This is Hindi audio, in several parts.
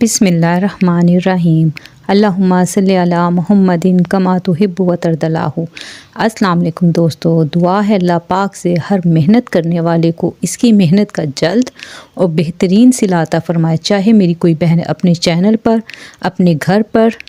बिस्मिल्लाहिर्रहमानिर्रहीम। अल्लाहुम्मा सल्ली अला मुहम्मदिन कमा तुहिब्बु व तर्दलाहु। अस्सलाम वालेकुम दोस्तों, दुआ है अल्लाह पाक से हर मेहनत करने वाले को इसकी मेहनत का जल्द और बेहतरीन सिला अता फरमाए। चाहे मेरी कोई बहन अपने चैनल पर, अपने घर पर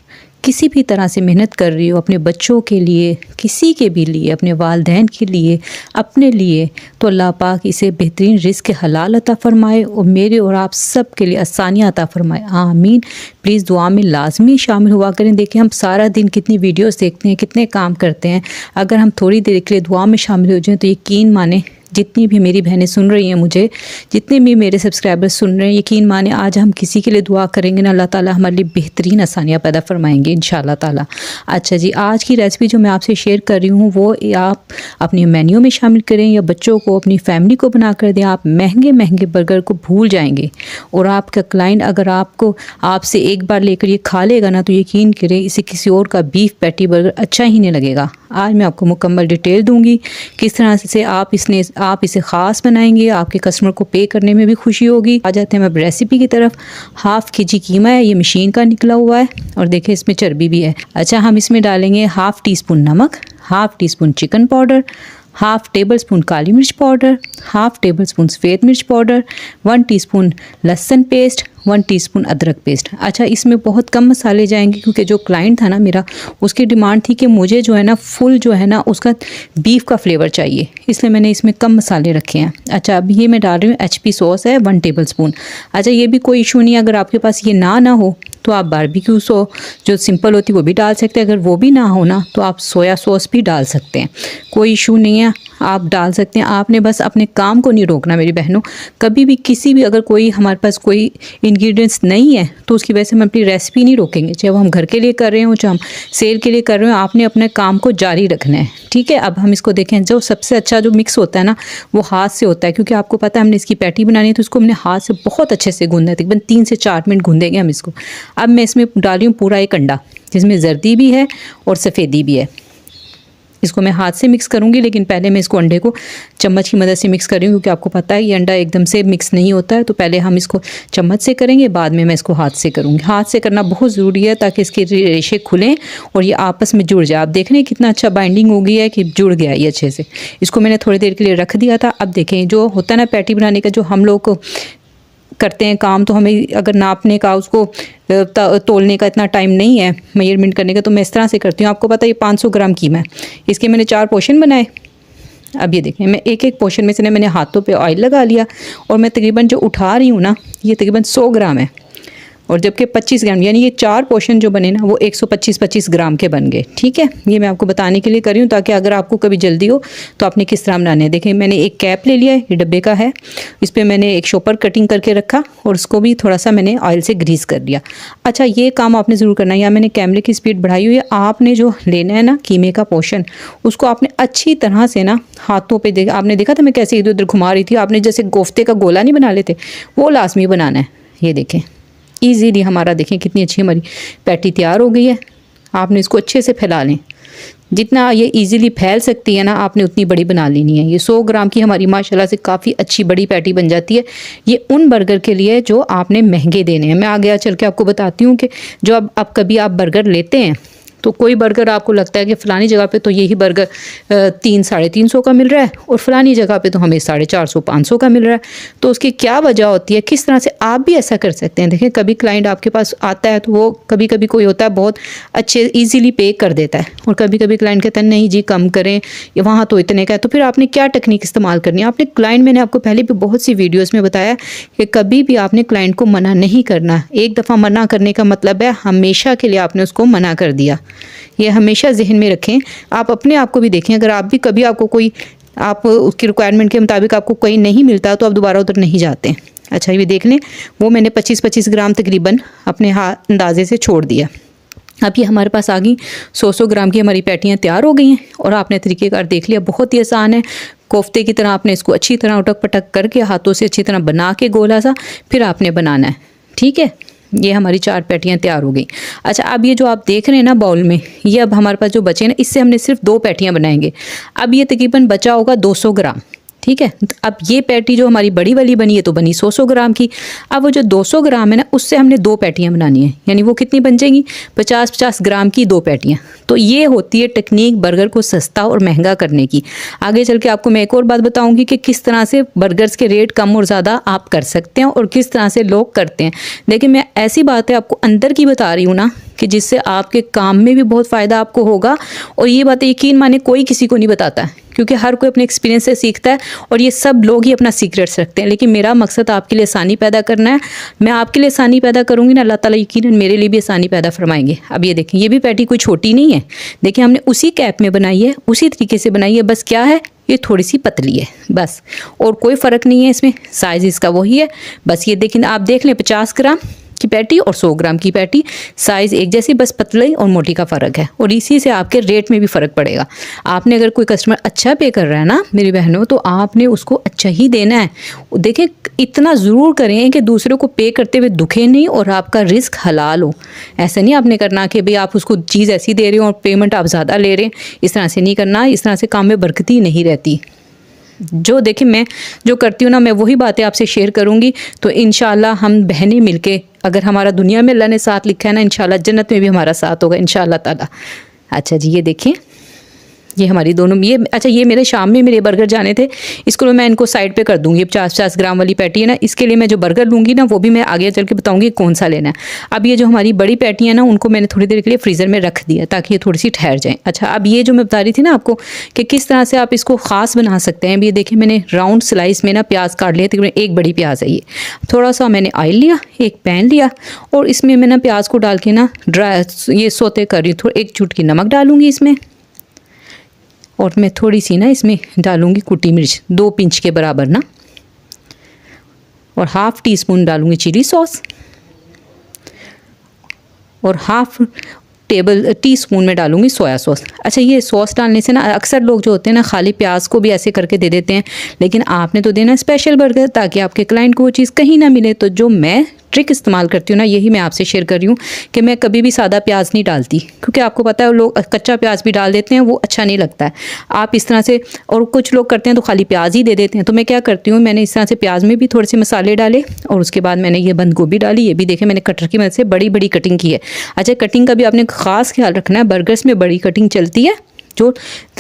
किसी भी तरह से मेहनत कर रही हो, अपने बच्चों के लिए, किसी के भी लिए, अपने वालिदैन के लिए, अपने लिए, तो अल्लाह पाक इसे बेहतरीन रिज़्क़ हलाल अता फ़रमाए और मेरे और आप सब के लिए आसानियाँ अता फ़रमाए। आमीन। प्लीज़ दुआ में लाजमी शामिल हुआ करें। देखिए हम सारा दिन कितनी वीडियोस देखते हैं, कितने काम करते हैं। अगर हम थोड़ी देर के लिए दुआ में शामिल हो जाएं तो यकीन माने, जितनी भी मेरी बहनें सुन रही हैं मुझे, जितने भी मेरे सब्सक्राइबर्स सुन रहे हैं, यकीन माने आज हम किसी के लिए दुआ करेंगे ना, अल्लाह ताला हमारे लिए बेहतरीन आसानियाँ पैदा फरमाएंगे इंशाअल्लाह ताला। अच्छा जी, आज की रेसिपी जो मैं आपसे शेयर कर रही हूँ वो आप अपने मेन्यू में शामिल करें या बच्चों को, अपनी फैमिली को बना कर दें। आप महंगे महंगे बर्गर को भूल जाएंगे और आपका क्लाइंट अगर आपसे एक बार लेकर ये खा लेगा ना, तो यकीन करें इसे किसी और का बीफ पैटी बर्गर अच्छा ही नहीं लगेगा। आज मैं आपको मुकम्मल डिटेल दूंगी किस तरह से आप इसे ख़ास बनाएंगे, आपके कस्टमर को पे करने में भी खुशी होगी। आ जाते हैं अब रेसिपी की तरफ। हाफ़ केजी कीमा है, ये मशीन का निकला हुआ है और देखिए इसमें चर्बी भी है। अच्छा, हम इसमें डालेंगे हाफ़ टी स्पून नमक, half teaspoon chicken powder, half tablespoon काली मिर्च पाउडर, हाफ़ टेबल स्पून सफ़ेद मिर्च पाउडर, 1 टीस्पून लहसुन पेस्ट, 1 टीस्पून अदरक पेस्ट। अच्छा, इसमें बहुत कम मसाले जाएंगे क्योंकि जो क्लाइंट था ना मेरा, उसकी डिमांड थी कि मुझे जो है ना फुल जो है ना उसका बीफ का फ्लेवर चाहिए, इसलिए मैंने इसमें कम मसाले रखे हैं। अच्छा, अब ये मैं डाल रही हूँ HP सॉस है 1 टेबल स्पून। अच्छा, ये भी कोई इशू नहीं है, अगर आपके पास ये ना हो तो आप बारबेक्यू सॉस जो सिंपल होती है वो भी डाल सकते हैं। अगर वो भी ना हो ना तो आप सोया सॉस भी डाल सकते हैं, कोई इशू नहीं है, आप डाल सकते हैं। आपने बस अपने काम को नहीं रोकना मेरी बहनों। कभी भी किसी भी अगर कोई हमारे पास कोई इंग्रेडिएंट्स नहीं है तो उसकी वजह से हम अपनी रेसिपी नहीं रोकेंगे। चाहे वो हम घर के लिए कर रहे हो, चाहे हम सेल के लिए कर रहे हो, आपने अपने काम को जारी रखना है। ठीक है, अब हम इसको देखें। जो सबसे अच्छा जो मिक्स होता है ना वो हाथ से होता है, क्योंकि आपको पता है हमने इसकी पैटी बनानी है तो इसको हमने हाथ से बहुत अच्छे से गूंदना है। तकरीबन 3 से 4 मिनट गूंदेंगे हम इसको। अब मैं इसमें डाल रही हूँ पूरा एक अंडा, जिसमें जर्दी भी है और सफ़ेदी भी है। इसको मैं हाथ से मिक्स करूँगी, लेकिन पहले मैं इसको अंडे को चम्मच की मदद से मिक्स कर रही हूँ, क्योंकि आपको पता है ये अंडा एकदम से मिक्स नहीं होता है। तो पहले हम इसको चम्मच से करेंगे, बाद में मैं इसको हाथ से करूँगी। हाथ से करना बहुत ज़रूरी है ताकि इसके रेशे खुलें और ये आपस में जुड़ जाए। आप देख रहे हैं कितना अच्छा बाइंडिंग हो गई है कि जुड़ गया ये अच्छे से। इसको मैंने थोड़ी देर के लिए रख दिया था। अब देखें, जो होता है ना पैटी बनाने का, जो हम लोग को करते हैं काम, तो हमें अगर नापने का, उसको तोलने का इतना टाइम नहीं है, मेजरमेंट करने का, तो मैं इस तरह से करती हूँ। आपको पता है ये 500 ग्राम कीमा है, इसके मैंने 4 पोर्शन बनाए। अब ये देखें, मैं एक एक पोर्शन में से मैंने हाथों पे ऑयल लगा लिया और मैं तकरीबन जो उठा रही हूँ ना, ये तकरीबन 100 ग्राम है, और जबकि 25 ग्राम, यानी ये 4 पोर्शन जो बने ना वो 125 ग्राम के बन गए। ठीक है, ये मैं आपको बताने के लिए कर रही हूँ ताकि अगर आपको कभी जल्दी हो तो आपने किस तरह बनाने हैं। देखें, मैंने एक कैप ले लिया है, ये डब्बे का है, इस पर मैंने एक शॉपर कटिंग करके रखा और उसको भी थोड़ा सा मैंने ऑयल से ग्रीस कर दिया। अच्छा, ये काम आपने ज़रूर करना है। यहाँ मैंने कैमरे की स्पीड बढ़ाई हुई है। आपने जो लेना है ना कीमे का पोर्शन, उसको आपने अच्छी तरह से ना हाथों पर आपने देखा था मैं कैसे इधर उधर घुमा रही थी, आपने जैसे कोफ्ते का गोला नहीं बना लेते, वो लाजमी बनाना है। ये देखें ईजीली हमारा, देखें कितनी अच्छी हमारी पैटी तैयार हो गई है। आपने इसको अच्छे से फैला लें, जितना ये इजीली फैल सकती है ना आपने उतनी बड़ी बना लेनी है। ये 100 ग्राम की हमारी माशाल्लाह से काफ़ी अच्छी बड़ी पैटी बन जाती है। ये उन बर्गर के लिए जो आपने महंगे देने हैं। मैं आगे चल के आपको बताती हूँ कि जो अब कभी आप बर्गर लेते हैं तो कोई बर्गर आपको लगता है कि फ़लानी जगह पे तो यही बर्गर 300-350 का मिल रहा है और फ़लानी जगह पे तो हमें 450-500 का मिल रहा है। तो उसकी क्या वजह होती है, किस तरह से आप भी ऐसा कर सकते हैं। देखें, कभी क्लाइंट आपके पास आता है तो वो कभी कभी कोई होता है बहुत अच्छे ईजीली पे कर देता है, और कभी कभी क्लाइंट कहता है नहीं जी कम करें, या वहाँ तो इतने का है। तो फिर आपने क्या टेक्निक इस्तेमाल करनी है। आपने क्लाइंट, मैंने आपको पहले भी बहुत सी वीडियोज़ में बताया कि कभी भी आपने क्लाइंट को मना नहीं करना। एक दफ़ा मना करने का मतलब है हमेशा के लिए आपने उसको मना कर दिया। ये हमेशा जहन में रखें। आप अपने आप को भी देखें, अगर आप भी कभी आपको कोई, आप उसकी रिक्वायरमेंट के मुताबिक आपको कोई नहीं मिलता तो आप दोबारा उधर नहीं जाते। अच्छा, ये देख लें, वो मैंने 25-25 ग्राम तकरीबन अपने हाथ अंदाजे से छोड़ दिया। अब ये हमारे पास आ गई 100 ग्राम की हमारी पैटियाँ तैयार हो गई हैं और आपने तरीक़ेकार देख लिया, बहुत ही आसान है। कोफ्ते की तरह आपने इसको अच्छी तरह उटक पटक करके हाथों से अच्छी तरह बना के गोला सा फिर आपने बनाना है। ठीक है, ये हमारी 4 पैटियाँ तैयार हो गई। अच्छा, अब ये जो आप देख रहे हैं ना बाउल में, ये अब हमारे पास जो बचे ना, इससे हमने सिर्फ 2 पैटियाँ बनाएंगे। अब ये तकरीबन बचा होगा 200 ग्राम। ठीक है। तो अब ये पैटी जो हमारी बड़ी वाली बनी है तो बनी 100 ग्राम की। अब वो जो 200 ग्राम है ना, उससे हमने 2 पैटियाँ बनानी है, यानी वो कितनी बन जाएंगी, 50-50 ग्राम की 2 पैटियाँ। तो ये होती है टेक्निक बर्गर को सस्ता और महंगा करने की। आगे चल के आपको मैं एक और बात बताऊंगी कि किस तरह से बर्गर्स के रेट कम और ज़्यादा आप कर सकते हैं और किस तरह से लोग करते हैं। लेकिन मैं ऐसी बातें आपको अंदर की बता रही हूँ ना कि जिससे आपके काम में भी बहुत फ़ायदा आपको होगा। और ये बातें यकीन माने कोई किसी को नहीं बताता है, क्योंकि हर कोई अपने एक्सपीरियंस से सीखता है और ये सब लोग ही अपना सीक्रेट्स रखते हैं। लेकिन मेरा मकसद आपके लिए आसानी पैदा करना है। मैं आपके लिए आसानी पैदा करूँगी ना, अल्लाह ताला यकीनन मेरे लिए भी आसानी पैदा फरमाएंगे। अब ये देखें, ये भी पैटी कोई छोटी नहीं है। देखिए हमने उसी कैप में बनाई है, उसी तरीके से बनाई है, बस क्या है ये थोड़ी सी पतली है बस, और कोई फ़र्क नहीं है इसमें, साइज़ इसका वही है बस। ये देखें, आप देख लें 50 ग्राम की पैटी और 100 ग्राम की पैटी, साइज़ एक जैसी, बस पतले और मोटी का फ़र्क है। और इसी से आपके रेट में भी फ़र्क पड़ेगा। आपने अगर कोई कस्टमर अच्छा पे कर रहा है ना मेरी बहनों, तो आपने उसको अच्छा ही देना है। देखें, इतना ज़रूर करें कि दूसरों को पे करते हुए दुखे नहीं और आपका रिस्क हलाल हो। ऐसा नहीं आपने करना कि भाई आप उसको चीज़ ऐसी दे रहे हो और पेमेंट आप ज़्यादा ले रहे हैं, इस तरह से नहीं करना। इस तरह से काम में बरकती नहीं रहती। जो देखिए मैं जो करती हूँ ना, मैं वही बातें आपसे शेयर करूँगी। तो इंशाल्लाह हम बहनें मिलके, अगर हमारा दुनिया में अल्लाह ने साथ लिखा है ना, इंशाल्लाह जन्नत में भी हमारा साथ होगा इंशाल्लाह ताला। अच्छा जी, ये देखें, ये हमारी दोनों ये अच्छा, ये मेरे शाम में मेरे बर्गर जाने थे, इसको मैं इनको साइड पे कर दूंगी। 50-50 ग्राम वाली पैटी है ना, इसके लिए मैं जो बर्गर लूँगी ना वो भी मैं आगे चल के बताऊँगी कौन सा लेना है। अब ये जो हमारी बड़ी पैटी है ना, उनको मैंने थोड़ी देर के लिए फ्रीज़र में रख दिया ताकि ये थोड़ी सी ठहर जाएँ। अच्छा, अब ये जो मैं बता रही थी ना आपको कि किस तरह से आप इसको ख़ास बना सकते हैं। ये देखिए, मैंने राउंड स्लाइस में ना प्याज काट लिया, तकरीबन एक बड़ी प्याज है ये। थोड़ा सा मैंने ऑयल लिया, एक पैन लिया और इसमें मैं ना प्याज को डाल के ना ड्राई ये सोते कर रही हूँ। थोड़ा 1 चुटकी नमक डालूँगी इसमें, और मैं थोड़ी सी ना इसमें डालूंगी कुटी मिर्च 2 पिंच के बराबर ना, और ½ टीस्पून डालूंगी चिली सॉस, और ½ टीस्पून में डालूंगी सोया सॉस। अच्छा, ये सॉस डालने से ना अक्सर लोग जो होते हैं ना खाली प्याज को भी ऐसे करके दे देते हैं, लेकिन आपने तो देना स्पेशल बर्गर ताकि आपके क्लाइंट को वो चीज़ कहीं ना मिले। तो जो मैं ट्रिक इस्तेमाल करती हूँ ना, यही मैं आपसे शेयर कर रही हूँ कि मैं कभी भी सादा प्याज नहीं डालती, क्योंकि आपको पता है लोग कच्चा प्याज भी डाल देते हैं, वो अच्छा नहीं लगता है। आप इस तरह से, और कुछ लोग करते हैं तो खाली प्याज ही दे देते हैं। तो मैं क्या करती हूँ, मैंने इस तरह से प्याज में भी थोड़े से मसाले डाले और उसके बाद मैंने ये बंद गोभी डाली। ये भी देखें मैंने कटर की मदद से बड़ी बड़ी कटिंग की है। अच्छा, कटिंग का भी आपने ख़ास ख्याल रखना है, बर्गर्स में बड़ी कटिंग चलती है, जो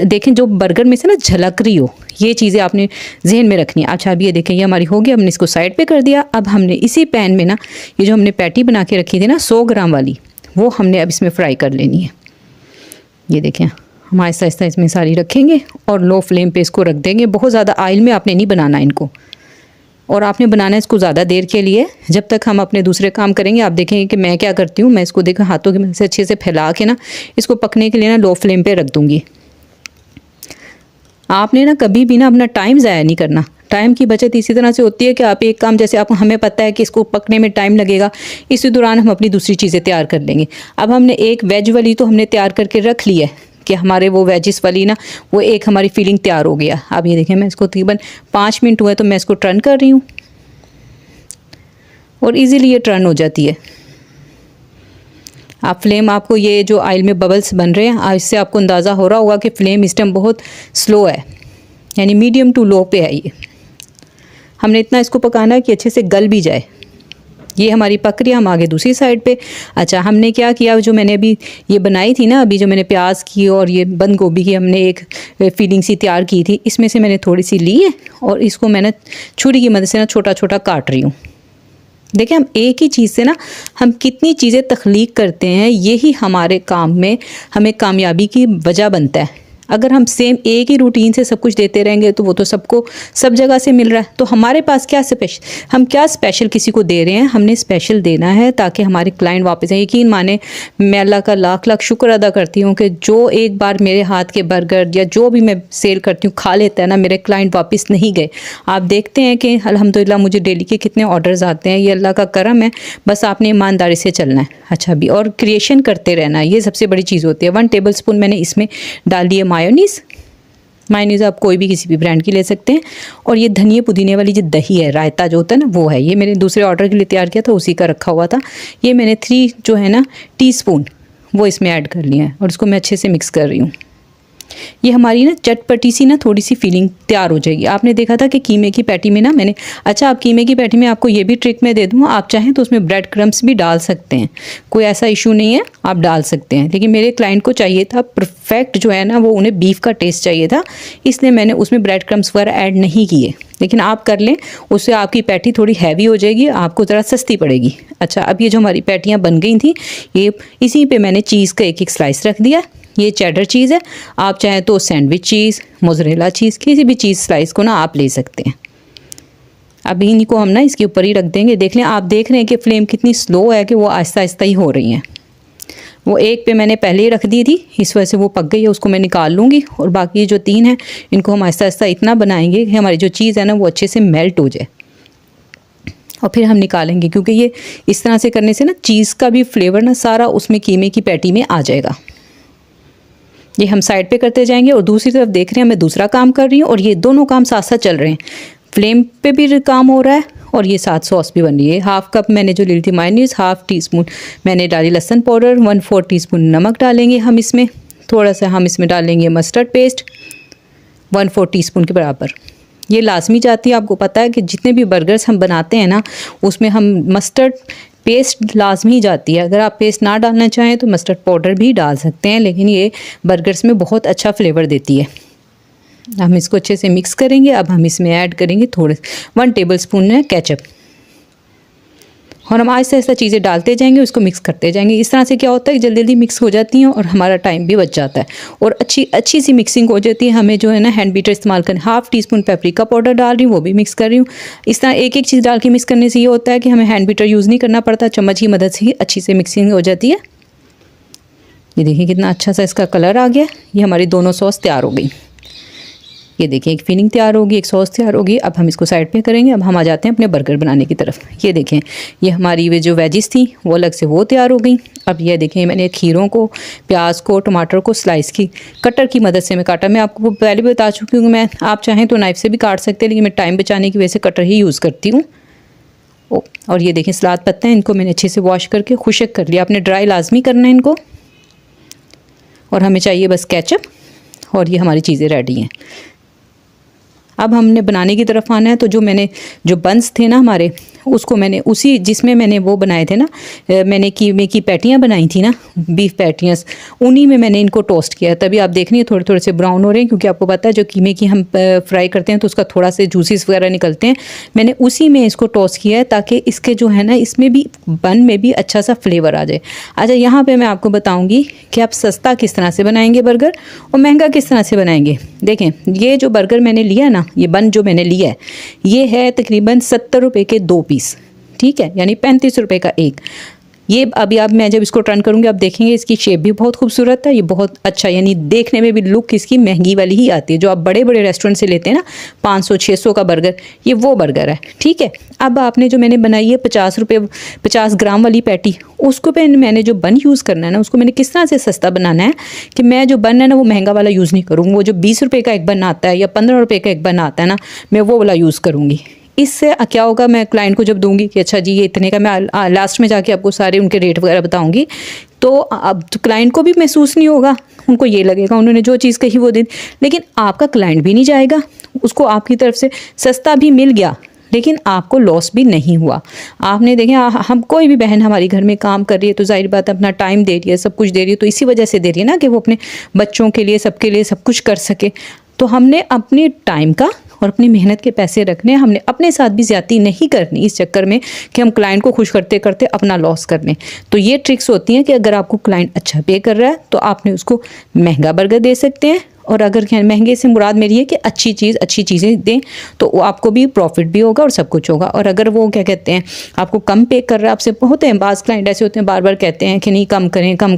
देखें जो बर्गर में से ना झलक रही हो, ये चीज़ें आपने जहन में रखनी है। अच्छा, अब ये देखें, ये हमारी हो गई, हमने इसको साइड पे कर दिया। अब हमने इसी पैन में ना ये जो हमने पैटी बना के रखी थी ना 100 ग्राम वाली, वो हमने अब इसमें फ्राई कर लेनी है। ये देखें, हम आहिस्ता आहिस्ता इसमें सारी रखेंगे और लो फ्लेम पे इसको रख देंगे। बहुत ज़्यादा ऑयल में आपने नहीं बनाना इनको, और आपने बनाना है इसको ज़्यादा देर के लिए, जब तक हम अपने दूसरे काम करेंगे। आप देखेंगे कि मैं क्या करती हूँ, मैं इसको देखा हाथों की मदद से अच्छे से फैला के ना इसको पकने के लिए ना लो फ्लेम पे रख दूँगी। आपने ना कभी भी ना अपना टाइम ज़ाया नहीं करना। टाइम की बचत इसी तरह से होती है कि आप एक काम, जैसे आप हमें पता है कि इसको पकने में टाइम लगेगा, इसी दौरान हम अपनी दूसरी चीज़ें तैयार कर लेंगे। अब हमने एक वेज वाली तो हमने तैयार करके रख ली है कि हमारे वो वेजिस वाली ना वो एक हमारी फीलिंग तैयार हो गया। अब ये देखें, मैं इसको तकरीबन 5 मिनट हुए तो मैं इसको टर्न कर रही हूँ और इजीली ये टर्न हो जाती है। आप फ्लेम, आपको ये जो ऑयल में बबल्स बन रहे हैं, इससे आपको अंदाज़ा हो रहा होगा कि फ्लेम इस टाइम बहुत स्लो है, यानी मीडियम टू लो पे है। ये हमने इतना इसको पकाना है कि अच्छे से गल भी जाए। ये हमारी पक रही है, हम आगे दूसरी साइड पे। अच्छा, हमने क्या किया, जो मैंने अभी ये बनाई थी ना, अभी जो मैंने प्याज की और ये बंद गोभी की हमने एक फीलिंग सी तैयार की थी, इसमें से मैंने थोड़ी सी ली है और इसको मैंने छुरी की मदद से ना छोटा छोटा काट रही हूँ। देखिए, हम एक ही चीज़ से ना हम कितनी चीज़ें तख्लीक करते हैं, यही हमारे काम में हमें कामयाबी की वजह बनता है। अगर हम सेम एक ही रूटीन से सब कुछ देते रहेंगे तो वो तो सबको सब जगह से मिल रहा है, तो हमारे पास क्या स्पेशल, हम क्या स्पेशल किसी को दे रहे हैं। हमने स्पेशल देना है ताकि हमारे क्लाइंट वापस आए। यकीन माने, मैं अल्लाह का लाख लाख शुक्र अदा करती हूँ कि जो एक बार मेरे हाथ के बर्गर या जो भी मैं सेल करती हूँ खा लेता है ना, मेरे क्लाइंट वापस नहीं गए। आप देखते हैं कि अल्हम्दुलिल्लाह मुझे डेली के कितने ऑर्डर्स आते हैं। ये अल्लाह का करम है, बस आपने ईमानदारी से चलना है। अच्छा भी, और क्रिएशन करते रहना है, ये सबसे बड़ी चीज़ होती है। 1 टेबल स्पून मैंने इसमें डाल दिए मायोनीज़ आप कोई भी किसी भी ब्रांड की ले सकते हैं। और ये धनिया पुदीने वाली जो दही है, रायता जो होता है ना, वो है। ये मैंने दूसरे ऑर्डर के लिए तैयार किया था, उसी का रखा हुआ था। ये मैंने 3 जो है ना टीस्पून वो इसमें ऐड कर लिया है और इसको मैं अच्छे से मिक्स कर रही हूँ। ये हमारी ना चटपटी सी ना थोड़ी सी फीलिंग तैयार हो जाएगी। आपने देखा था कि कीमे की पैटी में ना मैंने, अच्छा आप कीमे की पैटी में आपको ये भी ट्रिक मैं दे दूँ, आप चाहें तो उसमें ब्रेड क्रम्स भी डाल सकते हैं, कोई ऐसा इशू नहीं है, आप डाल सकते हैं। लेकिन मेरे क्लाइंट को चाहिए था परफेक्ट जो है ना, वो उन्हें बीफ का टेस्ट चाहिए था, इसलिए मैंने उसमें ब्रेड क्रम्स वगैरह ऐड नहीं किए। लेकिन आप कर लें, उससे आपकी पैटी थोड़ी हैवी हो जाएगी, आपको ज़रा सस्ती पड़ेगी। अच्छा, अब ये जो हमारी पैटियाँ बन गई थी, ये इसी पे मैंने चीज़ का एक एक स्लाइस रख दिया। ये चेडर चीज़ है, आप चाहें तो सैंडविच चीज़, मोज़रेला चीज़, किसी भी चीज़ स्लाइस को ना आप ले सकते हैं। अब इन्हीं को हम ना इसके ऊपर ही रख देंगे। देख लें, आप देख रहे हैं कि फ्लेम कितनी स्लो है कि वो आहिस्ता आहिस्ता ही हो रही हैं। वो एक पे मैंने पहले ही रख दी थी, इस वजह से वो पक गई है, उसको मैं निकाल लूँगी। और बाकी जो 3 हैं इनको हम आहिस्ता आहिस्ता इतना बनाएंगे कि हमारी जो चीज़ है ना वो अच्छे से मेल्ट हो जाए, और फिर हम निकालेंगे। क्योंकि ये इस तरह से करने से ना चीज़ का भी फ्लेवर ना सारा उसमें कीमे की पैटी में आ जाएगा। ये हम साइड पे करते जाएंगे और दूसरी तरफ देख रहे हैं मैं दूसरा काम कर रही हूँ, और ये दोनों काम साथ साथ चल रहे हैं। फ्लेम पे भी काम हो रहा है और ये साथ सॉस भी बन रही है। 1/2 कप मैंने जो ली थी मायोनीज़, 1/2 टीस्पून मैंने डाली लहसुन पाउडर, 1/4 टीस्पून नमक डालेंगे हम इसमें, थोड़ा सा हम इसमें डालेंगे मस्टर्ड पेस्ट 1/4 टीस्पून के बराबर। ये लाजमी जाती है, आपको पता है कि जितने भी बर्गर्स हम बनाते हैं ना उसमें हम मस्टर्ड पेस्ट लाजमी जाती है। अगर आप पेस्ट ना डालना चाहें तो मस्टर्ड पाउडर भी डाल सकते हैं, लेकिन ये बर्गर्स में बहुत अच्छा फ्लेवर देती है। हम इसको अच्छे से मिक्स करेंगे। अब हम इसमें ऐड करेंगे 1 टेबलस्पून है केचप, और हम आहिस्ता आहिस्ता चीज़ें डालते जाएंगे, उसको मिक्स करते जाएंगे। इस तरह से क्या होता है, जल्दी जल्दी मिक्स हो जाती हैं और हमारा टाइम भी बच जाता है, और अच्छी सी मिक्सिंग हो जाती है। हमें जो है ना हैंड बीटर इस्तेमाल करना। 1/2 टीस्पून पेपरिका पाउडर डाल रही हूँ, वो भी मिक्स कर रही हूँ। इस तरह एक एक चीज़ डाल के मिक्स करने से ये होता है कि हमें हैंड बीटर यूज़ नहीं करना पड़ता, चम्मच की मदद से ही अच्छी से मिक्सिंग हो जाती है। ये देखिए कितना अच्छा सा इसका कलर आ गया। ये हमारी दोनों सॉस तैयार हो गई। ये देखिए एक फिलिंग तैयार होगी, एक सॉस तैयार होगी। अब हम इसको साइड पे करेंगे। अब हम आ जाते हैं अपने बर्गर बनाने की तरफ। ये देखें, ये हमारी वे जो वेजिस थी वो अलग से वो तैयार हो गई। अब ये देखें, मैंने खीरों को, प्याज को, टमाटर को स्लाइस की कटर की मदद से मैं काटा। मैं आपको पहले भी बता चुकी हूँ, मैं आप चाहें तो नाइफ से भी काट सकते हैं, लेकिन मैं टाइम बचाने की वजह से कटर ही यूज़ करती हूँ। और ये देखें सलाद पत्ते हैं, इनको मैंने अच्छे से वॉश करके खुशक कर लिया। आपने ड्राई लाजमी करना है इनको। और हमें चाहिए बस केचप, और ये हमारी चीज़ें रेडी हैं। अब हमने बनाने की तरफ आना है। तो जो बंस थे ना हमारे, उसको मैंने उसी जिसमें मैंने वो बनाए थे ना, मैंने कीमे की पैटियाँ बनाई थी ना, बीफ पैटियाँ, उन्हीं में मैंने इनको टोस्ट किया। तभी आप देख रही हैं थोड़े थोड़े से ब्राउन हो रहे हैं, क्योंकि आपको पता है जो कीमे की हम फ्राई करते हैं तो उसका थोड़ा से जूसीस वगैरह निकलते हैं। मैंने उसी में इसको टोस्ट किया है ताकि इसके जो है ना इसमें भी बन में भी अच्छा सा फ्लेवर आ जाए। अच्छा, यहाँ पर मैं आपको बताऊँगी कि आप सस्ता किस तरह से बनाएंगे बर्गर और महंगा किस तरह से बनाएंगे। देखें, ये जो बर्गर मैंने लिया ना, ये बन जो मैंने लिया है, ये है तकरीबन 70 रुपये के 2 पीस, ठीक है, यानी 35 रुपये का एक। ये अभी अब मैं जब इसको टर्न करूँगी आप देखेंगे इसकी शेप भी बहुत खूबसूरत है। ये बहुत अच्छा, यानी देखने में भी लुक इसकी महंगी वाली ही आती है। जो आप बड़े बड़े रेस्टोरेंट से लेते हैं ना 500-600 का बर्गर, ये वो बर्गर है, ठीक है। अब आपने जो मैंने बनाई है 50 ग्राम वाली पैटी, उसको पे मैंने जो बन यूज़ करना है ना, उसको मैंने किस तरह से सस्ता बनाना है कि मैं जो बन है ना वो महंगा वाला यूज़ नहीं करूँगी। वो जो 20 रुपये का एक बन आता है या 15 रुपये का एक बन आता है ना, मैं वो वाला यूज़ करूँगी। इससे क्या होगा, मैं क्लाइंट को जब दूंगी कि अच्छा जी ये इतने का, मैं लास्ट में जाके आपको सारे उनके रेट वगैरह बताऊंगी, तो अब तो क्लाइंट को भी महसूस नहीं होगा, उनको ये लगेगा उन्होंने जो चीज़ कही वो दे। लेकिन आपका क्लाइंट भी नहीं जाएगा, उसको आपकी तरफ से सस्ता भी मिल गया लेकिन आपको लॉस भी नहीं हुआ। आपने देखें, हम कोई भी बहन हमारी घर में काम कर रही है तो जाहिर बात अपना टाइम दे रही है, सब कुछ दे रही है, तो इसी वजह से दे रही है ना कि वो अपने बच्चों के लिए, सबके लिए सब कुछ कर सके। तो हमने अपने टाइम का और अपनी मेहनत के पैसे रखने, हमने अपने साथ भी ज़्यादती नहीं करनी इस चक्कर में कि हम क्लाइंट को खुश करते करते अपना लॉस कर लें। तो ये ट्रिक्स होती हैं कि अगर आपको क्लाइंट अच्छा पे कर रहा है तो आपने उसको महंगा बर्गर दे सकते हैं, और अगर महंगे से मुराद मेरी है कि अच्छी चीज़ें दें तो आपको भी प्रॉफिट भी होगा और सब कुछ होगा। और अगर वो क्या कहते हैं आपको कम पे कर रहा है, आपसे होते हैं बाज़ क्लाइंट ऐसे होते हैं बार बार कहते हैं कि नहीं कम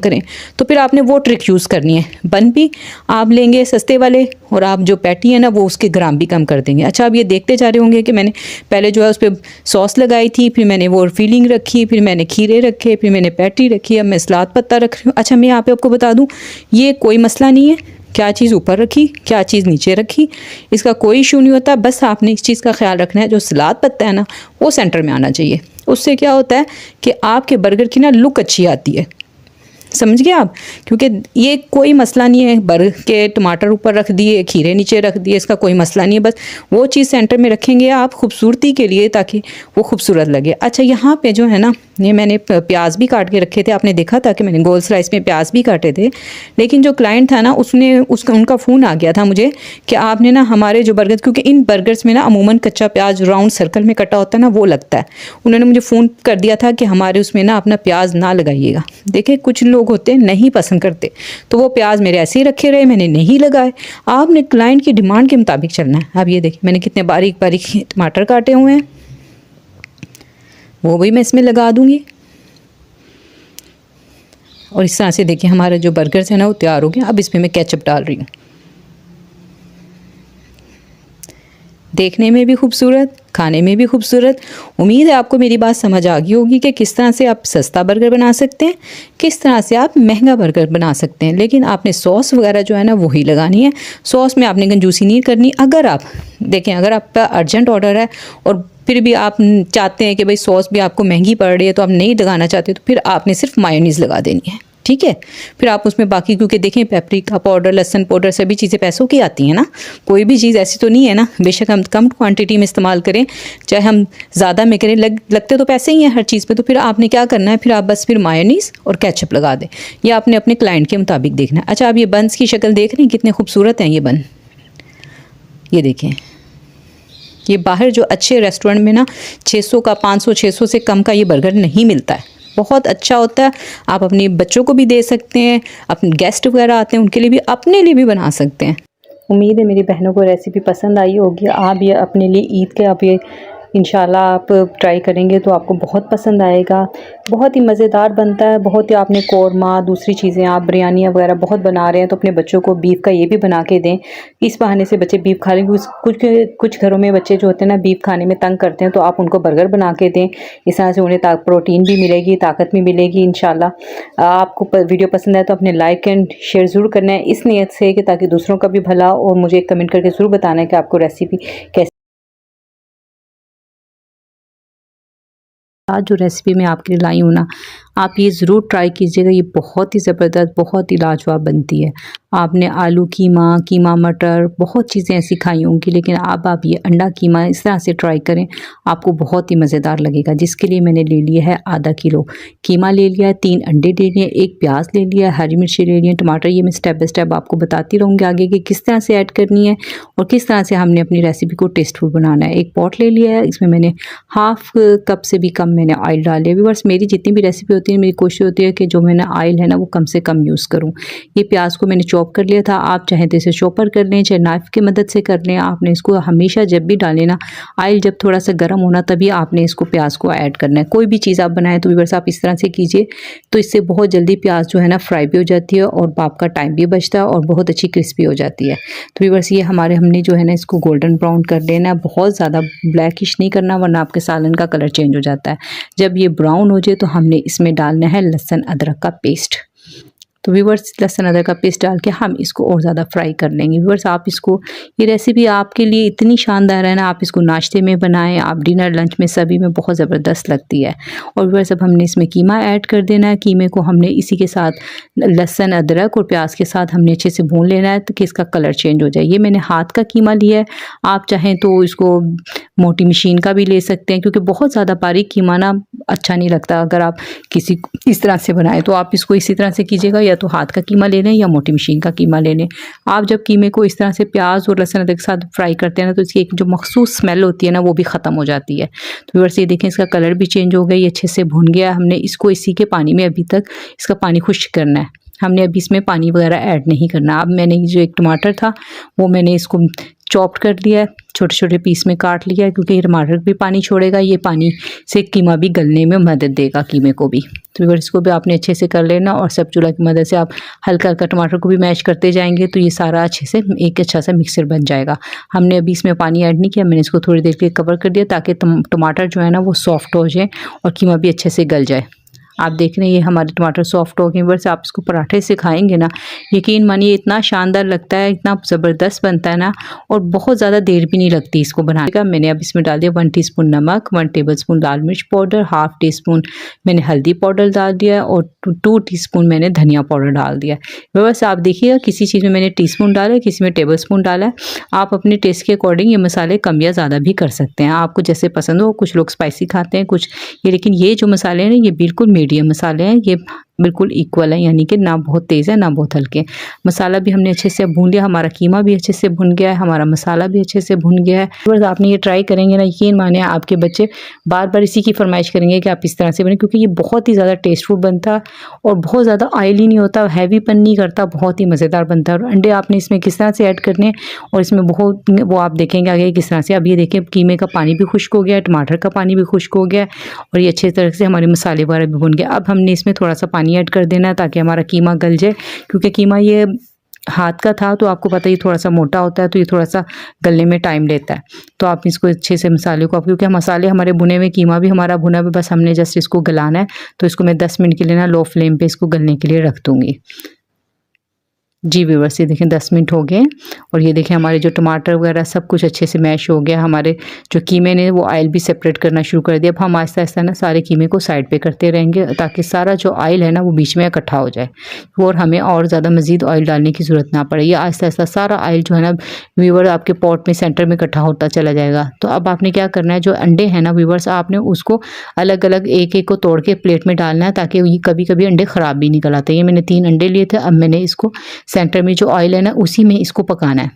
करें, तो फिर आपने वो ट्रिक यूज़ करनी है। बन भी आप लेंगे सस्ते वाले, और आप जो पैटी है ना वो उसके ग्राम भी कम कर देंगे। अच्छा, अब ये देखते जा रहे होंगे कि मैंने पहले जो है उस पर सॉस लगाई थी, फिर मैंने वो फीलिंग रखी, फिर मैंने खीरे रखे, फिर मैंने पैटी रखी, अब मैं सलाद पत्ता रख रही हूँ। अच्छा, मैं यहाँ पे आपको बता दूँ ये कोई मसला नहीं है क्या चीज़ ऊपर रखी क्या चीज़ नीचे रखी, इसका कोई इशू नहीं होता। बस आपने इस चीज़ का ख्याल रखना है जो सलाद पत्ता है ना वो सेंटर में आना चाहिए। उससे क्या होता है कि आपके बर्गर की ना लुक अच्छी आती है। समझ गए आप। क्योंकि ये कोई मसला नहीं है, भर के टमाटर ऊपर रख दिए, खीरे नीचे रख दिए, इसका कोई मसला नहीं है। बस वो चीज़ सेंटर में रखेंगे आप खूबसूरती के लिए, ताकि वो खूबसूरत लगे। अच्छा, यहाँ पे जो है ना, ये मैंने प्याज भी काट के रखे थे, आपने देखा था कि मैंने गोल स्लाइस में प्याज भी काटे थे। लेकिन जो क्लाइंट था ना, उनका फ़ोन आ गया था मुझे कि आपने ना हमारे जो बर्गर, क्योंकि इन बर्गर्स में ना अमूमन कच्चा प्याज राउंड सर्कल में कटा होता है ना, वो लगता है। उन्होंने मुझे फ़ोन कर दिया था कि हमारे उसमें ना अपना प्याज ना लगाइएगा। देखिए, कुछ लोग होते हैं नहीं पसंद करते, तो वो प्याज मेरे ऐसे ही रखे रहे, मैंने नहीं लगाए। आपने क्लाइंट की डिमांड के मुताबिक चलना है। अब ये देखिए, मैंने कितने बारीक बारीक टमाटर काटे हुए हैं, वो भी मैं इसमें लगा दूंगी। और इस तरह से देखिए, हमारे जो बर्गर्स हैं ना, वो तैयार हो गए। अब इसमें मैं केचप डाल रही हूँ। देखने में भी खूबसूरत, खाने में भी खूबसूरत। उम्मीद है आपको मेरी बात समझ आ गई होगी कि किस तरह से आप सस्ता बर्गर बना सकते हैं, किस तरह से आप महंगा बर्गर बना सकते हैं। लेकिन आपने सॉस वगैरह जो है ना, वही लगानी है। सॉस में आपने कंजूसी नहीं करनी। अगर आप देखें, अगर आपका अर्जेंट ऑर्डर है और फिर भी आप चाहते हैं कि भाई सॉस भी आपको महंगी पड़ रही है, तो आप नहीं लगाना चाहते, तो फिर आपने सिर्फ मायोनीज़ लगा देनी है, ठीक है। फिर आप उसमें बाकी, क्योंकि देखें पेपरिका पाउडर, लहसुन पाउडर, सभी चीज़ें पैसों की आती हैं ना, कोई भी चीज़ ऐसी तो नहीं है ना। बेशक हम कम क्वांटिटी में इस्तेमाल करें, चाहे हम ज़्यादा में करें, लगते तो पैसे ही हैं हर चीज़ पे। तो फिर आपने क्या करना है, फिर आप बस फिर मायोनीज़ और केचप लगा दें। ये आपने अपने क्लाइंट के मुताबिक देखना है। अच्छा, आप ये बन्स की शक्ल देख रहे हैं, कितने खूबसूरत हैं ये बन। ये देखें, ये बाहर जो अच्छे रेस्टोरेंट में ना 600 का, 500 600 से कम का ये बर्गर नहीं मिलता है। बहुत अच्छा होता है। आप अपने बच्चों को भी दे सकते हैं, अपने गेस्ट वगैरह आते हैं उनके लिए भी, अपने लिए भी बना सकते हैं। उम्मीद है मेरी बहनों को रेसिपी पसंद आई होगी। आप ये अपने लिए ईद के आप ये इंशाल्लाह आप ट्राई करेंगे तो आपको बहुत पसंद आएगा। बहुत ही मज़ेदार बनता है। बहुत ही आपने कोरमा, दूसरी चीज़ें आप बिरयानियाँ वगैरह बहुत बना रहे हैं, तो अपने बच्चों को बीफ का ये भी बना के दें। इस बहाने से बच्चे बीफ खा लेंगे। कुछ घरों में बच्चे जो होते हैं ना, बीफ खाने में तंग करते हैं, तो आप उनको बर्गर बना के दें। इस तरह से उन्हें प्रोटीन भी मिलेगी, ताकत भी मिलेगी इंशाल्लाह। आपको वीडियो पसंद है तो अपने लाइक एंड शेयर ज़रूर करना है, इस नीयत से कि ताकि दूसरों का भी भला। और मुझे कमेंट करके ज़रूर बताना है कि आपको रेसिपी कैसी। आज जो रेसिपी मैं आपके लिए लाई हूँ ना, आप ये ज़रूर ट्राई कीजिएगा। ये बहुत ही ज़बरदस्त, बहुत ही लाजवाब बनती है। आपने आलू कीमा, कीमा मटर, बहुत चीज़ें ऐसी खाई होंगी, लेकिन अब आप ये अंडा कीमा इस तरह से ट्राई करें, आपको बहुत ही मज़ेदार लगेगा। जिसके लिए मैंने ले लिया है आधा किलो कीमा ले लिया है, 3 अंडे ले लिए, 1 प्याज ले लिया, हरी मिर्ची ले ली है, टमाटर। ये मैं स्टेप बाय स्टेप आपको बताती रहूँगी आगे कि किस तरह से ऐड करनी है और किस तरह से हमने अपनी रेसिपी को टेस्टफुल बनाना है। एक पॉट ले लिया है, इसमें मैंने हाफ कप से भी कम मैंने ऑयल डाले। व्यूअर्स, मेरी जितनी भी रेसिपी होती है, मेरी कोशिश होती है कि जो मैंने ऑयल है ना, वो कम से कम यूज़ करूँ। ये प्याज को मैंने चॉप कर लिया था। आप चाहें तो इसे चॉपर कर लें, चाहे नाइफ़ की मदद से कर लें। आपने इसको हमेशा जब भी डालें ना, ऑयल जब थोड़ा सा गर्म होना, तभी आपने इसको प्याज को ऐड करना है। कोई भी चीज़ आप बनाएं तो व्यूअर्स आप इस तरह से कीजिए, तो इससे बहुत जल्दी प्याज जो है ना फ्राई भी हो जाती है और आपका टाइम भी बचता है और बहुत अच्छी क्रिस्पी हो जाती है। तो व्यूअर्स, ये हमने जो है ना, इसको गोल्डन ब्राउन कर लेना है। बहुत ज़्यादा ब्लैकिश नहीं करना, वरना आपके सालन का कलर चेंज हो जाता है। जब ये ब्राउन हो जाए तो हमने इसमें डालना है लहसुन अदरक का पेस्ट। तो व्यूअर्स, लहसुन अदरक का पेस्ट डाल के हम इसको और ज़्यादा फ्राई कर लेंगे। व्यूअर्स, आप इसको, ये रेसिपी आपके लिए इतनी शानदार है ना, आप इसको नाश्ते में बनाएं, आप डिनर लंच में सभी में बहुत ज़बरदस्त लगती है। और व्यूअर्स, अब हमने इसमें कीमा ऐड कर देना है। कीमे को हमने इसी के साथ लहसुन अदरक और प्याज के साथ हमने अच्छे से भून लेना है, ताकि इसका कलर चेंज हो जाए। ये मैंने हाथ का कीमा लिया है, आप चाहें तो इसको मोटी मशीन का भी ले सकते हैं, क्योंकि बहुत ज़्यादा बारीक कीमा ना अच्छा नहीं लगता। अगर आप किसी इस तरह से बनाएं तो आप इसको इसी तरह से कीजिएगा, या तो हाथ का कीमा ले लें या मोटी मशीन का कीमा ले लें। आप जब कीमे को इस तरह से प्याज और लहसुन अदरक के साथ फ्राई करते हैं ना, तो इसकी एक जो मखसूस स्मेल होती है ना, वो भी ख़त्म हो जाती है। तो व्यूअर्स, ये देखें, इसका कलर भी चेंज हो गया, ये अच्छे से भुन गया। हमने इसको इसी के पानी में अभी तक इसका पानी खुश्क करना है। हमने अभी इसमें पानी वगैरह ऐड नहीं करना। अब मैंने जो एक टमाटर था वो मैंने इसको चॉप कर लिया है, छोटे छोटे पीस में काट लिया है, क्योंकि ये टमाटर भी पानी छोड़ेगा। ये पानी से कीमा भी गलने में मदद देगा, कीमे को भी। तो इसको भी आपने अच्छे से कर लेना, और सब चूल्हा की मदद से आप हल्का हल्का टमाटर को भी मैश करते जाएंगे, तो ये सारा अच्छे से एक अच्छा सा मिक्सर बन जाएगा। हमने अभी इसमें पानी ऐड नहीं किया, मैंने इसको थोड़ी देर के लिए कवर कर दिया, ताकि टमाटर जो है ना वो सॉफ्ट हो जाए और कीमा भी अच्छे से गल जाए। आप देख रहे हैं ये हमारे टमाटर सॉफ्ट हो गए। बस आप इसको पराठे से खाएंगे ना, यकीन मानिए इतना शानदार लगता है, इतना ज़बरदस्त बनता है ना, और बहुत ज़्यादा देर भी नहीं लगती इसको बनाने का। मैंने अब इसमें डाल दिया 1 टीस्पून नमक, 1 टेबलस्पून लाल मिर्च पाउडर, हाफ टी स्पून मैंने हल्दी पाउडर डाल दिया और 2 टीस्पून मैंने धनिया पाउडर डाल दिया। बस आप देखिएगा किसी चीज़ में मैंने टीस्पून डाला है, किसी में टेबलस्पून डाला है। आप अपने टेस्ट के अकॉर्डिंग ये मसाले कम या ज़्यादा भी कर सकते हैं, आपको जैसे पसंद हो। कुछ लोग स्पाइसी खाते हैं, कुछ ये, लेकिन ये जो मसाले हैं ना ये बिल्कुल मीडियम मसाले हैं, ये बिल्कुल इक्वल है, यानी कि ना बहुत तेज़ है ना बहुत हल्के। मसाला भी हमने अच्छे से भून लिया, हमारा कीमा भी अच्छे से भुन गया है, हमारा मसाला भी अच्छे से भुन गया है। बस आपने ये ट्राई करेंगे ना, यकीन मानिए आपके बच्चे बार बार इसी की फरमाइश करेंगे कि आप इस तरह से बने, क्योंकि ये बहुत ही ज़्यादा टेस्टफुल बनता है और बहुत ज़्यादा ऑयली नहीं होता, हैवीपन नहीं करता, बहुत ही मज़ेदार बनता है। और अंडे आपने इसमें किस तरह से ऐड करने हैं और इसमें बहुत वो आप देखेंगे आगे किस तरह से। अब ये देखें कीमे का पानी भी खुश्क हो गया है, टमाटर का पानी भी खुश्क हो गया है और ये अच्छे तरह से हमारे मसाले वगैरह भी भुन गए। अब हमने इसमें थोड़ा सा पानी ऐड कर देना है ताकि हमारा कीमा गल जाए, क्योंकि कीमा ये हाथ का था तो आपको पता ही थोड़ा सा मोटा होता है, तो ये थोड़ा सा गलने में टाइम लेता है। तो आप इसको अच्छे से मसाले को, क्योंकि मसाले हमारे भुने हुए, कीमा भी हमारा भुना हुआ, बस हमने जस्ट इसको गलाना है। तो इसको मैं 10 मिनट के लिए ना लो फ्लेम पे इसको गलने के लिए रख दूँगी। जी व्यूअर्स, ये देखें 10 मिनट हो गए और ये देखें हमारे जो टमाटर वगैरह सब कुछ अच्छे से मैश हो गया। हमारे जो कीमे ने वो ऑयल भी सेपरेट करना शुरू कर दिया। अब हम आहिस्ता आहिस्ता ना सारे कीमे को साइड पे करते रहेंगे ताकि सारा जो ऑयल है ना वो बीच में इकट्ठा हो जाए और हमें और ज़्यादा मज़ीद ऑयल डालने की ज़रूरत ना पड़े। ये आहिस्ता आहिस्ता सारा ऑयल जो है ना व्यूअर आपके पॉट में सेंटर में इकट्ठा होता चला जाएगा। तो अब आपने क्या करना है, जो अंडे हैं ना व्यूअर्स, आपने उसको अलग अलग एक एक को तोड़ के प्लेट में डालना है ताकि कभी कभी अंडे ख़राब भी निकल आते हैं। ये मैंने 3 अंडे लिए थे। अब मैंने इसको सेंटर में जो ऑयल है ना उसी में इसको पकाना है।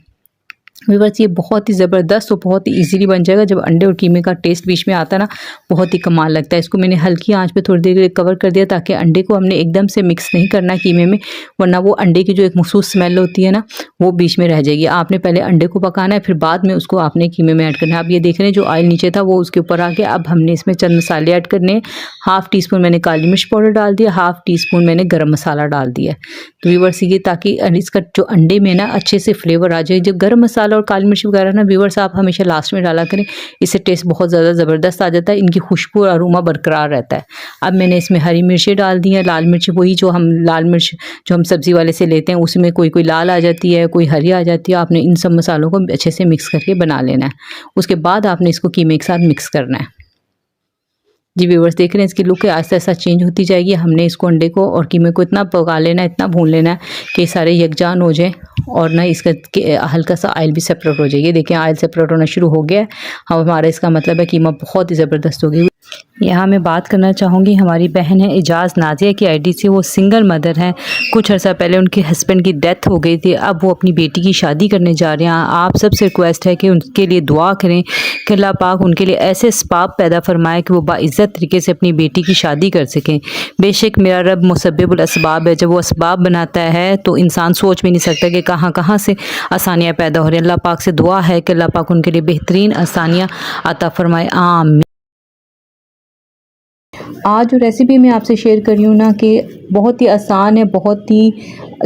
व्यूअर्स, ये बहुत ही ज़बरदस्त और बहुत ही इजीली बन जाएगा। जब अंडे और कीमे का टेस्ट बीच में आता है ना, बहुत ही कमाल लगता है। इसको मैंने हल्की आंच पे थोड़ी देर के लिए कवर कर दिया ताकि अंडे को हमने एकदम से मिक्स नहीं करना कीमे में, वरना वो अंडे की जो एक मखसूस स्मेल होती है ना वो बीच में रह जाएगी। आपने पहले अंडे को पकाना है, फिर बाद में उसको आपने कीमे में ऐड करना है। अब ये देख रहे हैं जो ऑयल नीचे था वो उसके ऊपर आ गया। अब हमने इसमें चंद मसाले ऐड करने हैं। हाफ टी स्पून मैंने काली मिर्च पाउडर डाल दिया, हाफ टी स्पून मैंने गर्म मसाला डाल दिया। तो व्यूअर्स ये ताकि इसका जो अंडे में ना अच्छे से फ्लेवर आ जाए। जो गर्म मसाला और काली मिर्च वगैरह ना व्यूअर्स आप हमेशा लास्ट में डाला करें, इससे टेस्ट बहुत ज़्यादा ज़बरदस्त आ जाता है, इनकी खुशबू और अरोमा बरकरार रहता है। अब मैंने इसमें हरी मिर्चें डाल दी हैं। लाल मिर्च वही जो हम लाल मिर्च जो हम सब्ज़ी वाले से लेते हैं, उसमें कोई कोई लाल आ जाती है, कोई हरी आ जाती है। आपने इन सब मसालों को अच्छे से मिक्स करके बना लेना है। उसके बाद आपने इसको कीमे के साथ मिक्स करना है। जी व्यूअर्स, देख रहे हैं इसकी लुक आहिस्ता आहिस्ता चेंज होती जाएगी। हमने इसको अंडे को और कीमे को इतना पका लेना है, इतना भून लेना है कि सारे यकजान हो जाए और ना इसका हल्का सा ऑयल भी सेपरेट हो जाए। ये देखें ऑयल सेपरेट होना शुरू हो गया है। हमारा इसका मतलब है कीमा बहुत ही ज़बरदस्त हो गई। यहाँ मैं बात करना चाहूँगी, हमारी बहन है इजाज़ नाजिया की आईडी से। वो सिंगल मदर हैं। कुछ अर्सा पहले उनके हस्बैंड की डेथ हो गई थी। अब वो अपनी बेटी की शादी करने जा रहे हैं। आप सबसे रिक्वेस्ट है कि उनके लिए दुआ करें कि अल्लाह पाक उनके लिए ऐसे असबाब पैदा फरमाए कि वो बाइज़्ज़त तरीके से अपनी बेटी की शादी कर सकें। बेशक मेरा रब मुसब्बिबुल असबाब है, जब वो असबाब बनाता है तो इंसान सोच भी नहीं सकता कि कहाँ कहाँ से आसानियाँ पैदा हो रही हैं। अल्लाह पाक से दुआ है कि अल्लाह पाक उनके लिए बेहतरीन आसानियाँ अता फरमाए, आमीन। आज जो रेसिपी मैं आपसे शेयर कर रही हूँ ना कि बहुत ही आसान है, बहुत ही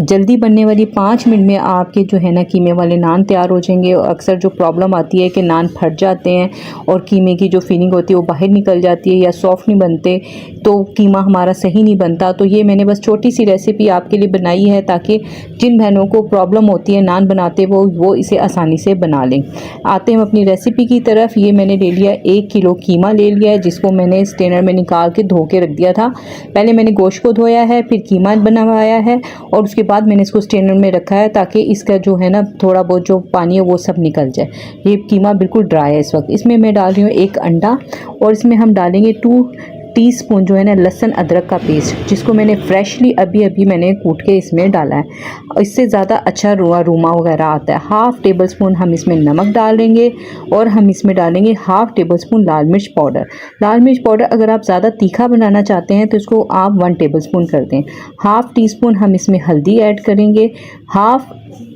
जल्दी बनने वाली। 5 मिनट में आपके जो है ना कीमे वाले नान तैयार हो जाएंगे। और अक्सर जो प्रॉब्लम आती है कि नान फट जाते हैं और कीमे की जो फीलिंग होती है वो बाहर निकल जाती है या सॉफ्ट नहीं बनते, तो कीमा हमारा सही नहीं बनता। तो ये मैंने बस छोटी सी रेसिपी आपके लिए बनाई है ताकि जिन बहनों को प्रॉब्लम होती है नान बनाते वो इसे आसानी से बना लें। आते हैं अपनी रेसिपी की तरफ। ये मैंने ले लिया 1 किलो कीमा ले लिया है, जिसको मैंने स्टेनर में निकाल के धो के रख दिया था। पहले मैंने गोश्त को धोया है, फिर कीमा बनवाया है और उसके बाद मैंने इसको स्टेनर में रखा है ताकि इसका जो है ना थोड़ा बहुत जो पानी है वो सब निकल जाए। ये कीमा बिल्कुल ड्राई है इस वक्त। इसमें मैं डाल रही हूँ 1 अंडा और इसमें हम डालेंगे 2 टीस्पून जो है ना लहसुन अदरक का पेस्ट, जिसको मैंने फ्रेशली अभी मैंने कूट के इसमें डाला है। इससे ज़्यादा अच्छा रूमा वगैरह आता है। हाफ़ टेबल स्पून हम इसमें नमक डालेंगे और हम इसमें डालेंगे हाफ़ टेबल स्पून लाल मिर्च पाउडर। लाल मिर्च पाउडर अगर आप ज़्यादा तीखा बनाना चाहते हैं तो इसको आप 1 टेबल स्पून कर दें। हाफ़ टी स्पून हम इसमें हल्दी ऐड करेंगे, हाफ़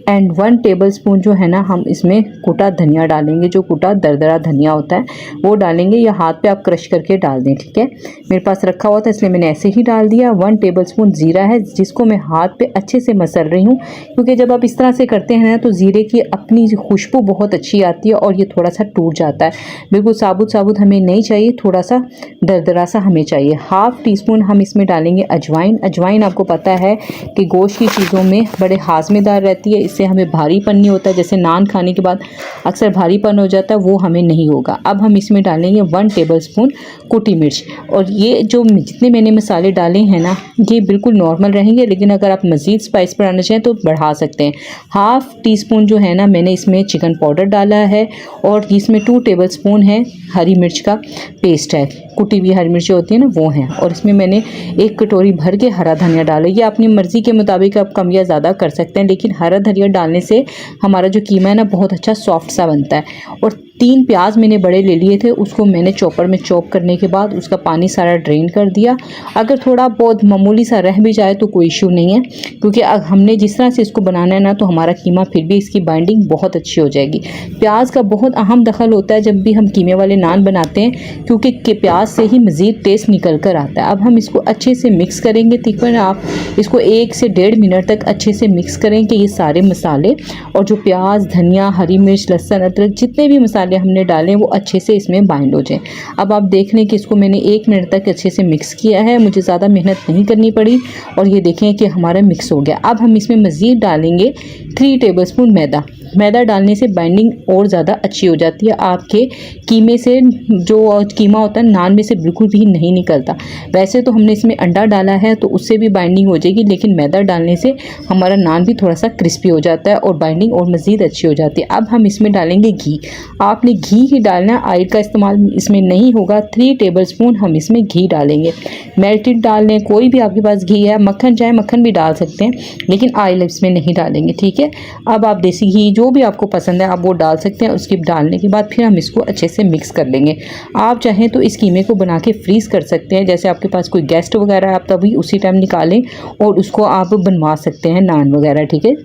एंड 1 टेबलस्पून जो है ना हम इसमें कुटा धनिया डालेंगे, जो कुटा दरदरा धनिया होता है वो डालेंगे, या हाथ पे आप क्रश करके डाल दें, ठीक है। मेरे पास रखा हुआ था इसलिए मैंने ऐसे ही डाल दिया। 1 टेबलस्पून ज़ीरा है जिसको मैं हाथ पे अच्छे से मसल रही हूँ, क्योंकि जब आप इस तरह से करते हैं ना तो ज़ीरे की अपनी खुशबू बहुत अच्छी आती है और ये थोड़ा सा टूट जाता है। बिल्कुल साबुत साबुत हमें नहीं चाहिए, थोड़ा सा दरदरा सा हमें चाहिए। हाफ़ टी स्पून हम इसमें डालेंगे अजवाइन। अजवाइन आपको पता है कि गोश्त की चीज़ों में बड़े हाजमेदार रहती है, इससे हमें भारीपन नहीं होता, जैसे नान खाने के बाद अक्सर भारीपन हो जाता है, वो हमें नहीं होगा। अब हम इसमें डालेंगे 1 टेबलस्पून कुटी मिर्च। और ये जो जितने मैंने मसाले डाले हैं ना ये बिल्कुल नॉर्मल रहेंगे, लेकिन अगर आप मज़ीद स्पाइस बढ़ाना चाहें तो बढ़ा सकते हैं। हाफ़ टी स्पून जो है ना मैंने इसमें चिकन पाउडर डाला है, और इसमें 2 टेबलस्पून है हरी मिर्च का पेस्ट है, कुटी हुई हरी मिर्च होती है ना वो है। और इसमें मैंने 1 कटोरी भर के हरा धनिया डाला। ये अपनी मर्ज़ी के मुताबिक आप कम या ज़्यादा कर सकते हैं, लेकिन हरा धनिया डालने से हमारा जो कीमा है ना बहुत अच्छा सॉफ्ट सा बनता है। और 3 प्याज मैंने बड़े ले लिए थे, उसको मैंने चॉपर में चॉप करने के बाद उसका पानी सारा ड्रेन कर दिया। अगर थोड़ा बहुत मामूली सा रह भी जाए तो कोई इशू नहीं है, क्योंकि हमने जिस तरह से इसको बनाना है ना तो हमारा कीमा फिर भी इसकी बाइंडिंग बहुत अच्छी हो जाएगी। प्याज का बहुत अहम दखल होता है जब भी हम कीमे वाले नान बनाते हैं, क्योंकि प्याज से ही मज़ीद टेस्ट निकल कर आता है। अब हम इसको अच्छे से मिक्स करेंगे। तकरीबन आप इसको 1 से 1.5 मिनट तक अच्छे से मिक्स करें कि ये सारे मसाले और जो प्याज, धनिया, हरी मिर्च, लहसुन, अदरक जितने भी मसाले हमने डाले वो अच्छे से इसमें बाइंड हो जाए। अब आप देख लें कि इसको मैंने 1 मिनट तक अच्छे से मिक्स किया है, मुझे ज़्यादा मेहनत नहीं करनी पड़ी, और ये देखें कि हमारा मिक्स हो गया। अब हम इसमें मज़ीद डालेंगे 3 टेबलस्पून मैदा। मैदा डालने से बाइंडिंग और ज़्यादा अच्छी हो जाती है, आपके कीमे से जो कीमा होता है नान में से बिल्कुल भी नहीं निकलता। वैसे तो हमने इसमें अंडा डाला है तो उससे भी बाइंडिंग हो जाएगी, लेकिन मैदा डालने से हमारा नान भी थोड़ा सा क्रिस्पी हो जाता है और बाइंडिंग और मज़ीद अच्छी हो जाती है। अब हम इसमें डालेंगे घी। आपने घी ही डालना है, ऑयल का इस्तेमाल इसमें नहीं होगा। 3 टेबलस्पून हम इसमें घी डालेंगे। मेल्टेड डाल लें, कोई भी आपके पास घी है, मक्खन चाहे मक्खन भी डाल सकते हैं, लेकिन ऑयल इसमें नहीं डालेंगे, ठीक है। अब आप देसी घी जो भी आपको पसंद है आप वो डाल सकते हैं। उसके डालने के बाद फिर हम इसको अच्छे से मिक्स कर लेंगे। आप चाहें तो इस कीमे को बना के फ्रीज़ कर सकते हैं, जैसे आपके पास कोई गेस्ट वगैरह है आप तभी उसी टाइम निकालें और उसको आप बनवा सकते हैं नान वगैरह, ठीक है।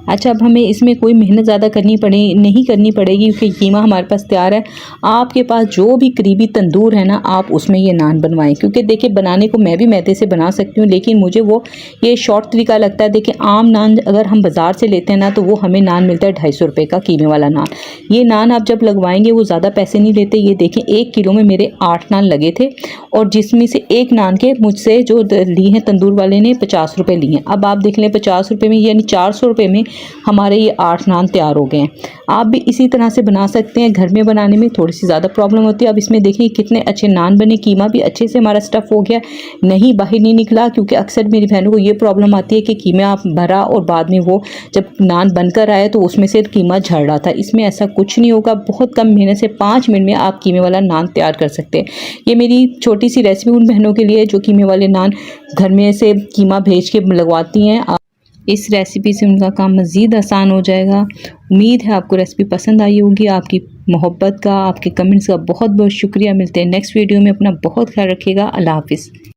अच्छा, अब हमें इसमें कोई मेहनत ज़्यादा नहीं करनी पड़ेगी, क्योंकि कीमा हमारे पास तैयार है। आपके पास जो भी करीबी तंदूर है ना आप उसमें ये नान बनवाएं, क्योंकि देखिए बनाने को मैं भी मैदे से बना सकती हूँ, लेकिन मुझे वो ये शॉर्ट तरीका लगता है। देखिए आम नान अगर हम बाज़ार से लेते हैं ना तो वो हमें नान मिलता है 250 रुपये का कीमे वाला नान। ये नान आप जब लगवाएंगे वो ज़्यादा पैसे नहीं लेते। ये देखें 1 किलो में मेरे 8 नान लगे थे, और जिसमें से एक नान के मुझसे जो लिए हैं तंदूर वाले ने 50 रुपये लिए हैं। अब आप देख लें 50 रुपये में यानी 400 रुपये में हमारे ये 8 नान तैयार हो गए हैं। आप भी इसी तरह से बना सकते हैं। घर में बनाने में थोड़ी सी ज़्यादा प्रॉब्लम होती है। अब इसमें देखिए कितने अच्छे नान बने, कीमा भी अच्छे से हमारा स्टफ़ हो गया, नहीं बाहर नहीं निकला, क्योंकि अक्सर मेरी बहनों को ये प्रॉब्लम आती है कि कीमा आप भरा और बाद में वो जब नान बनकर आए तो उसमें से कीमा झड़ रहा था। इसमें ऐसा कुछ नहीं होगा, बहुत कम मेहनत से 5 मिनट में आप कीमे वाला नान तैयार कर सकते हैं। ये मेरी छोटी सी रेसिपी उन बहनों के लिए जो कीमे वाले नान घर में से कीमा भेज के लगवाती हैं। इस रेसिपी से उनका काम मज़ीद आसान हो जाएगा। उम्मीद है आपको रेसिपी पसंद आई होगी। आपकी मोहब्बत का, आपके कमेंट्स का बहुत बहुत शुक्रिया। मिलते हैं नेक्स्ट वीडियो में। अपना बहुत ख्याल रखिएगा। अल्लाह हाफिज़।